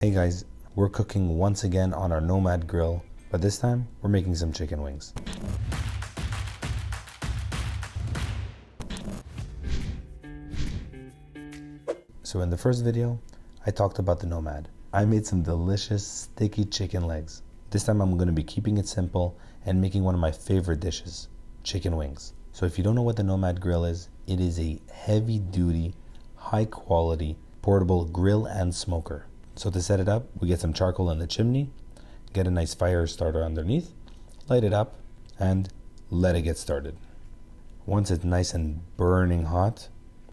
Hey guys, we're cooking once again on our NOMAD Grill, but this time we're making some chicken wings. So in the first video, I talked about the NOMAD. I made some delicious sticky chicken legs. This time I'm going to be keeping it simple and making one of my favorite dishes, chicken wings. So if you don't know what the NOMAD Grill is, it is a heavy duty, high quality, portable grill and smoker. So to set it up, we get some charcoal in the chimney, get a nice fire starter underneath, light it up, and let it get started. Once it's nice and burning hot,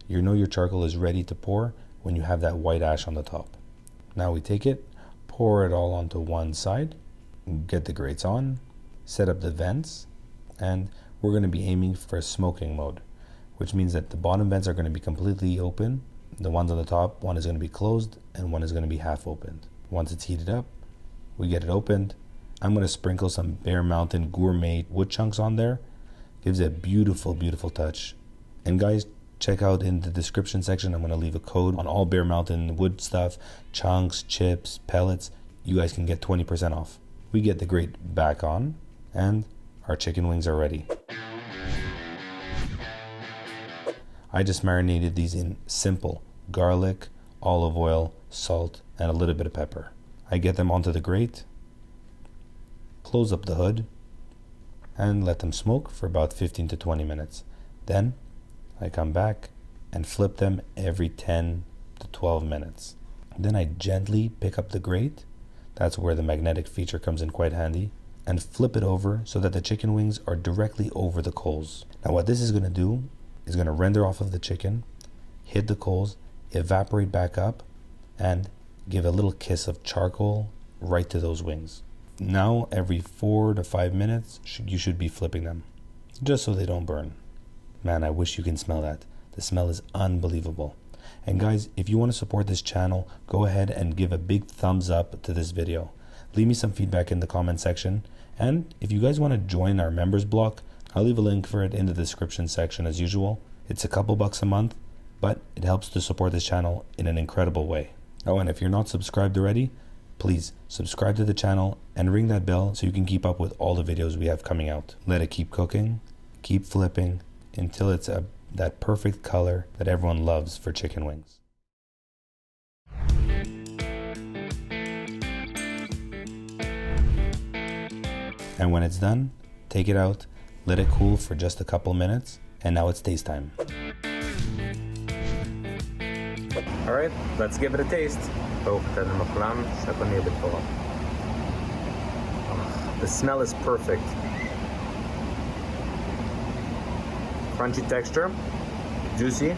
you know your charcoal is ready to pour when you have that white ash on the top. Now we take it, pour it all onto one side, get the grates on, set up the vents, and we're going to be aiming for smoking mode, which means that the bottom vents are going to be completely open. The ones on the top, one is going to be closed and one is going to be half opened. Once it's heated up, we get it opened. I'm going to sprinkle some Bear Mountain gourmet wood chunks on there. Gives it a beautiful, beautiful touch. And guys, check out in the description section. I'm going to leave a code on all Bear Mountain wood stuff, chunks, chips, pellets. You guys can get 20% off. We get the grate back on and our chicken wings are ready. I just marinated these in simple garlic, olive oil, salt, and a little bit of pepper. I get them onto the grate, close up the hood, and let them smoke for about 15 to 20 minutes. Then I come back and flip them every 10 to 12 minutes. Then I gently pick up the grate, that's where the magnetic feature comes in quite handy, and flip it over so that the chicken wings are directly over the coals. Now what this is going to do is going to render off of the chicken, hit the coals, evaporate back up, and give a little kiss of charcoal right to those wings. Now every 4 to 5 minutes you should be flipping them, just so they don't burn. Man, I wish you can smell that. The smell is unbelievable. And guys, if you want to support this channel, go ahead and give a big thumbs up to this video. Leave me some feedback in the comment section. And if you guys want to join our members block, I'll leave a link for it in the description section as usual. It's a couple bucks a month, but it helps to support this channel in an incredible way. Oh, and if you're not subscribed already, please subscribe to the channel and ring that bell so you can keep up with all the videos we have coming out. Let it keep cooking, keep flipping until it's that perfect color that everyone loves for chicken wings. And when it's done, take it out, let it cool for just a couple minutes, and now it's taste time. All right, let's give it a taste. The smell is perfect. Crunchy texture, juicy,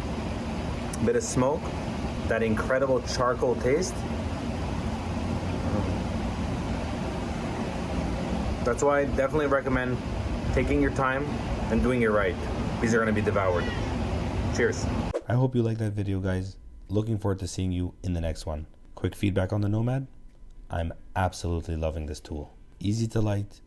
bit of smoke, that incredible charcoal taste. That's why I definitely recommend taking your time and doing it right. These are going to be devoured. Cheers. I hope you liked that video, guys. Looking forward to seeing you in the next one. Quick feedback on the NOMAD. I'm absolutely loving this tool. Easy to light,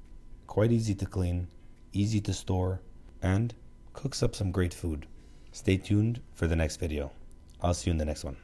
quite easy to clean, easy to store, and cooks up some great food. Stay tuned for the next video. I'll see you in the next one.